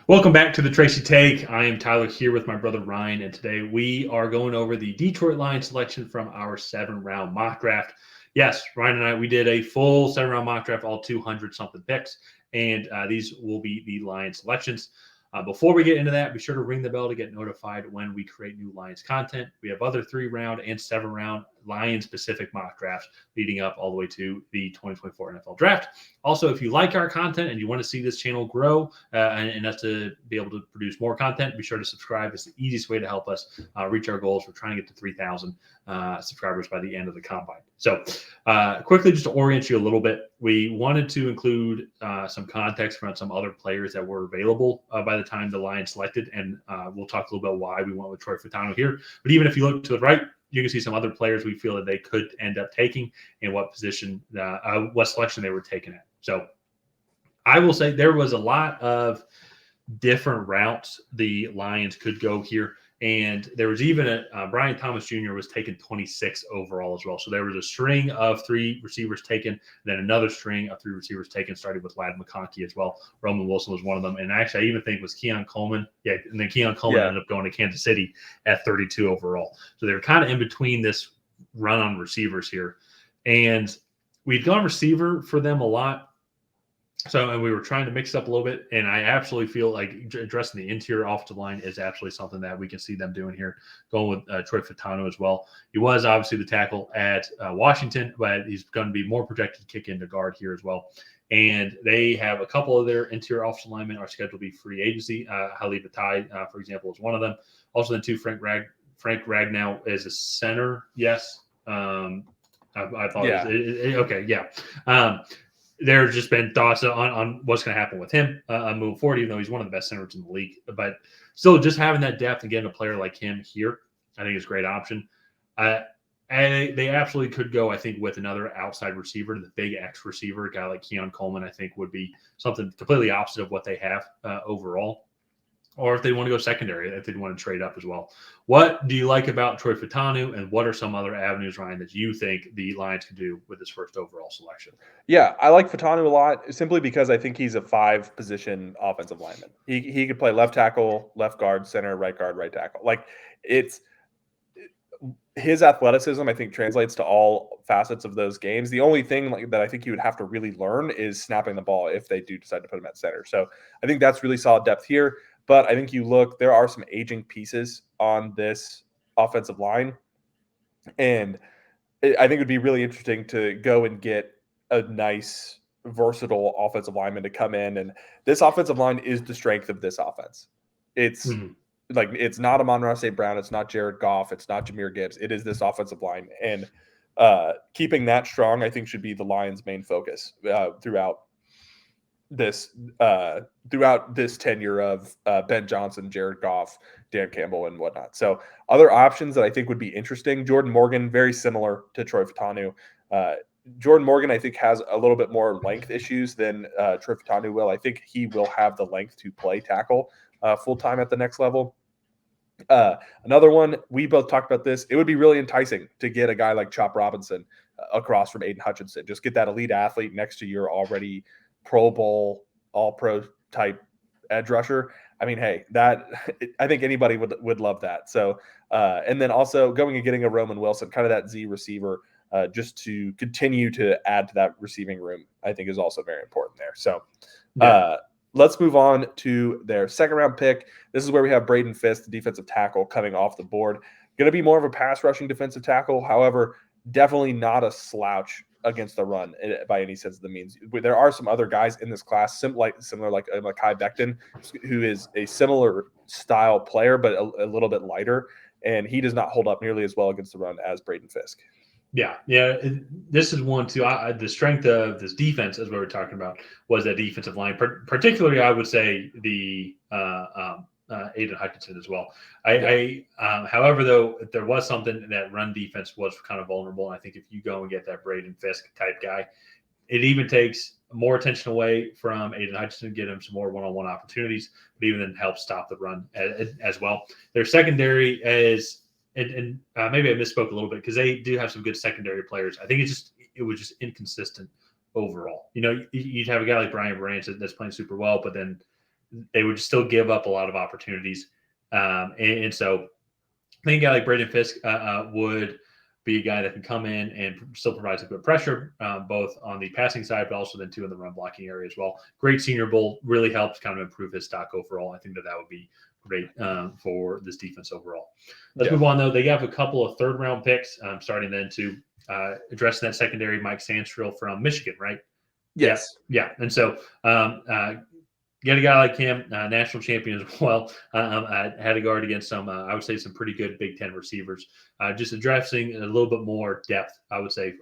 Welcome back to the Tracy Take. I am Tyler here with my brother Ryan, and today we are going over the Detroit Lions selection from our 7-round mock draft. Yes, Ryan and I, we did a full 7-round mock draft, all 200 something picks, and these will be the Lions selections. Before we get into that, be sure to ring the bell to get notified when we create new Lions content. We have other 3-round and 7-round Lions-specific mock drafts leading up all the way to the 2024 NFL Draft. Also, if you like our content and you want to see this channel grow and us to be able to produce more content, be sure to subscribe. It's the easiest way to help us reach our goals. We're trying to get to 3,000 subscribers by the end of the combine. So quickly, just to orient you a little bit, we wanted to include some context around some other players that were available by the time the Lions selected, and we'll talk a little bit why we went with Troy Fautanu here. But even if you look to the right, you can see some other players we feel that they could end up taking and what position, what selection they were taken at. So I will say there was a lot of different routes the Lions could go here. And there was even Brian Thomas Jr. was taken 26 overall as well. So there was a string of 3 receivers taken, then another string of 3 receivers taken, starting with Ladd McConkey as well. Roman Wilson was one of them. And actually, I even think it was Keon Coleman. Yeah, and then Keon Coleman ended up going to Kansas City at 32 overall. So they were kind of in between this run on receivers here. And we'd gone receiver for them a lot. So, and we were trying to mix it up a little bit, and I absolutely feel like addressing the interior offensive line is absolutely something that we can see them doing here, going with Troy Fautanu as well. He was obviously the tackle at Washington, but he's going to be more projected to kick into guard here as well. And they have a couple of their interior offensive linemen are scheduled to be free agency. Halil Batai, for example, is one of them. Also, then too, Frank Ragnow is a center. Yes. I thought okay. Yeah. There's just been thoughts on what's going to happen with him moving forward, even though he's one of the best centers in the league. But still, just having that depth and getting a player like him here, I think is a great option. And they absolutely could go, I think, with another outside receiver, the big X receiver, a guy like Keon Coleman, I think would be something completely opposite of what they have overall. Or if they want to go secondary, if they want to trade up as well. What do you like about Troy Fautanu, and what are some other avenues, Ryan, that you think the Lions could do with this first overall selection? Yeah, I like Fautanu a lot simply because I think he's a 5-position offensive lineman. He could play left tackle, left guard, center, right guard, right tackle. Like it's his athleticism, I think, translates to all facets of those games. The only thing that I think he would have to really learn is snapping the ball if they do decide to put him at center. So I think that's really solid depth here. But I think you look, there are some aging pieces on this offensive line. And I think it would be really interesting to go and get a nice, versatile offensive lineman to come in. And this offensive line is the strength of this offense. It's like, it's not Amon-Ra St. Brown. It's not Jared Goff. It's not Jahmyr Gibbs. It is this offensive line. And keeping that strong, I think, should be the Lions' main focus throughout this tenure of Ben Johnson, Jared Goff, Dan Campbell, and whatnot. So other options that I think would be interesting, Jordan Morgan, very similar to Troy Fautanu. Jordan Morgan, I think, has a little bit more length issues than Troy Fautanu will. I think he will have the length to play tackle full-time at the next level. Another one, we both talked about this. It would be really enticing to get a guy like Chop Robinson across from Aiden Hutchinson. Just get that elite athlete next to your already Pro Bowl, all-pro type edge rusher. I mean, hey, I think anybody would love that. So, and then also going and getting a Roman Wilson, kind of that Z receiver, just to continue to add to that receiving room, I think is also very important there. So, let's move on to their second-round pick. This is where we have Braden Fisk, the defensive tackle, coming off the board. Going to be more of a pass-rushing defensive tackle. However, definitely not a slouch against the run by any sense of the means. There are some other guys in this class, similar like Mekhi Becton, who is a similar style player, but a little bit lighter, and he does not hold up nearly as well against the run as Braden Fisk. Yeah. This is one too. The strength of this defense, as we were talking about, was that defensive line. Particularly, I would say the Aiden Hutchinson as well. However, though, there was something that run defense was kind of vulnerable. I think if you go and get that Braden Fisk type guy, it even takes more attention away from Aiden Hutchinson, get him some more one-on-one opportunities, but even then help stop the run as well. Their secondary is. And maybe I misspoke a little bit because they do have some good secondary players. I think it was just inconsistent overall. You know, you'd have a guy like Brian Branch that's playing super well, but then they would still give up a lot of opportunities. And so I think a guy like Braden Fisk would be a guy that can come in and still provide some good pressure, both on the passing side, but also then too in the run blocking area as well. Great Senior Bowl, really helps kind of improve his stock overall. I think that would be great for this defense overall. Let's move on though. They have a couple of third round picks, starting then to address that secondary. Mike Sandstrill from Michigan, right? Yes. Yeah. And so get a guy like him, national champion as well. I had to guard against some, I would say, some pretty good Big Ten receivers. Just addressing a little bit more depth, I would say,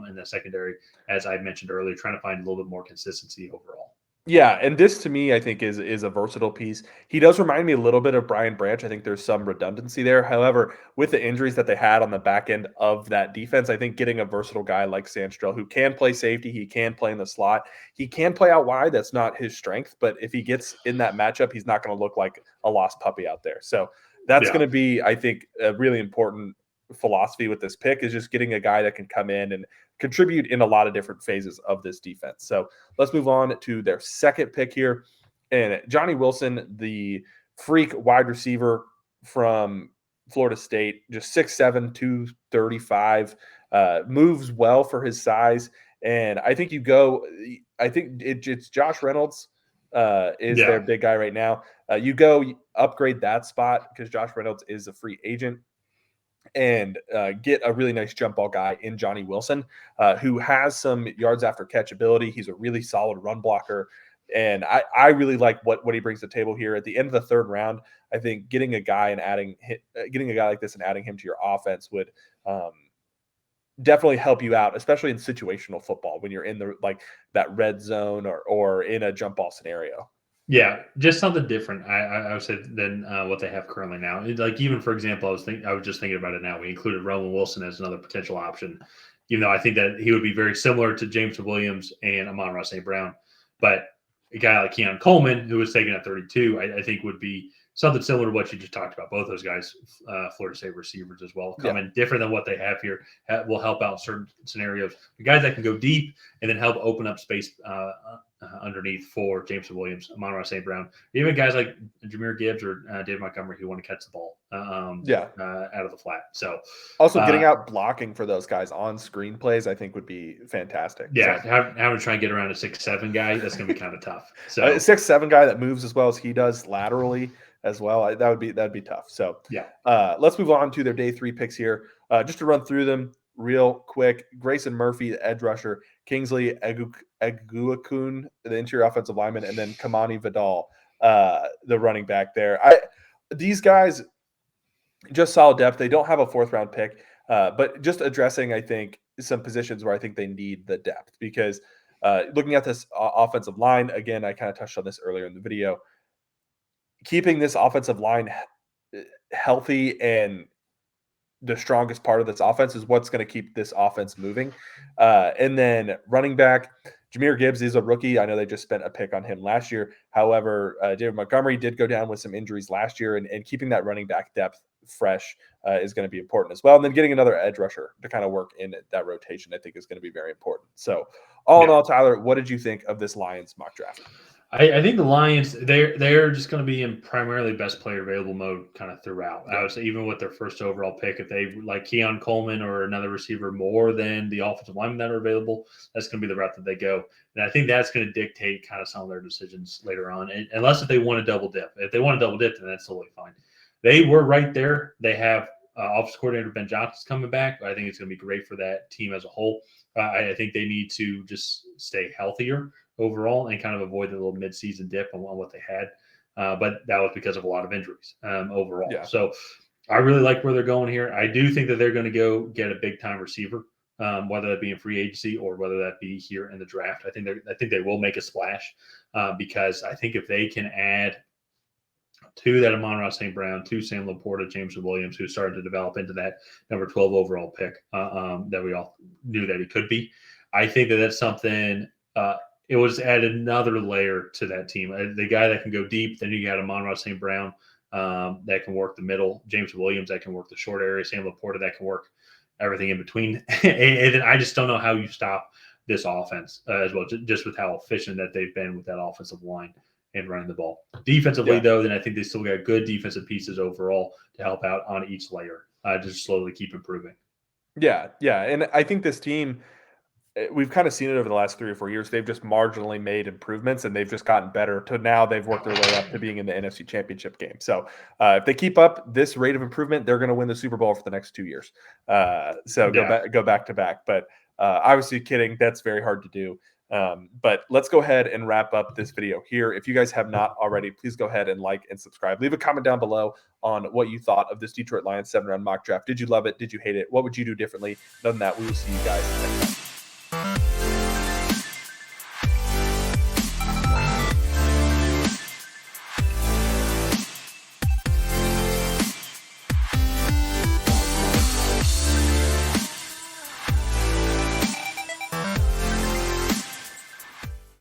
in the secondary, as I mentioned earlier, trying to find a little bit more consistency overall. Yeah, and this to me, I think is a versatile piece. He does remind me a little bit of Brian Branch. I think there's some redundancy there. However, with the injuries that they had on the back end of that defense, I think getting a versatile guy like Sandstrell who can play safety, he can play in the slot, he can play out wide. That's not his strength, but if he gets in that matchup, he's not going to look like a lost puppy out there. So that's going to be, I think, a really important philosophy with this pick is just getting a guy that can come in and contribute in a lot of different phases of this defense. So let's move on to their second pick here. And Johnny Wilson, the freak wide receiver from Florida State, just 6'7", 235, moves well for his size. And I think it's Josh Reynolds is their big guy right now. You go upgrade that spot because Josh Reynolds is a free agent and get a really nice jump ball guy in Johnny Wilson, who has some yards after catch ability. He's a really solid run blocker. And I really like what he brings to the table here. At the end of the third round, I think getting a guy like this and adding him to your offense would definitely help you out, especially in situational football when you're in that red zone or in a jump ball scenario. Yeah, just something different. I would say than what they have currently now. Like even for example, I was just thinking about it now. We included Roman Wilson as another potential option. You know, I think that he would be very similar to James Williams and Amon-Ra St. Brown, but a guy like Keon Coleman, who was taken at 32, I think would be something similar to what you just talked about. Both those guys, Florida State receivers as well, coming different than what they have here, will help out certain scenarios. The guys that can go deep and then help open up space underneath for James Williams, Amon-Ra St. Brown, even guys like Jahmyr Gibbs or David Montgomery who want to catch the ball out of the flat. So also getting out blocking for those guys on screen plays, I think would be fantastic. Yeah, so, having to try and get around a 6'7" guy, that's going to be kind of tough. So a 6'7" guy that moves as well as he does laterally as well, that'd be tough. So let's move on to their day 3 picks here. Just to run through them real quick: Grayson Murphy, the edge rusher; Kingsley Eguakun, the interior offensive lineman; and then Kamani Vidal, the running back there. These guys just solid depth. They don't have a 4th round pick, but just addressing, I think, some positions where I think they need the depth because looking at this offensive line, again, I kind of touched on this earlier in the video, keeping this offensive line healthy and the strongest part of this offense is what's going to keep this offense moving. And then running back, Jahmyr Gibbs is a rookie. I know they just spent a pick on him last year. However, David Montgomery did go down with some injuries last year, and keeping that running back depth fresh is going to be important as well. And then getting another edge rusher to kind of work in that rotation, I think, is going to be very important. So all in all, Tyler, what did you think of this Lions mock draft? I think the Lions, they're just going to be in primarily best player available mode kind of throughout. I would say even with their first overall pick, if they like Keon Coleman or another receiver more than the offensive linemen that are available, that's going to be the route that they go. And I think that's going to dictate kind of some of their decisions later on, unless if they want to double dip. If they want to double dip, then that's totally fine. They were right there. They have offensive coordinator Ben Johnson's coming back. I think it's going to be great for that team as a whole. I think they need to just stay healthier overall and kind of avoid the little midseason dip on what they had. But that was because of a lot of injuries overall. Yeah. So I really like where they're going here. I do think that they're going to go get a big time receiver, whether that be in free agency or whether that be here in the draft. I think they will make a splash because I think if they can add to that Amon-Ra St. Brown, to Sam Laporta, James Williams, who started to develop into that number 12 overall pick that we all knew that he could be. I think that that's something it will just add another layer to that team. The guy that can go deep, then you got Amon-Ra St. Brown that can work the middle, James Williams that can work the short area, Sam Laporta that can work everything in between. And then I just don't know how you stop this offense as well, just with how efficient that they've been with that offensive line. and running the ball. Defensively, though, then I think they still got good defensive pieces overall to help out on each layer, just slowly keep improving. Yeah, and I think this team, we've kind of seen it over the last 3 or 4 years. They've just marginally made improvements, and they've just gotten better to now they've worked their way up to being in the NFC Championship game. So if they keep up this rate of improvement, they're going to win the Super Bowl for the next 2 years. Go back to back. But obviously, kidding. That's very hard to do. But let's go ahead and wrap up this video here. If you guys have not already, please go ahead and like and subscribe. Leave a comment down below on what you thought of this Detroit Lions 7-round mock draft. Did you love it? Did you hate it? What would you do differently? Other than that, we will see you guys next time.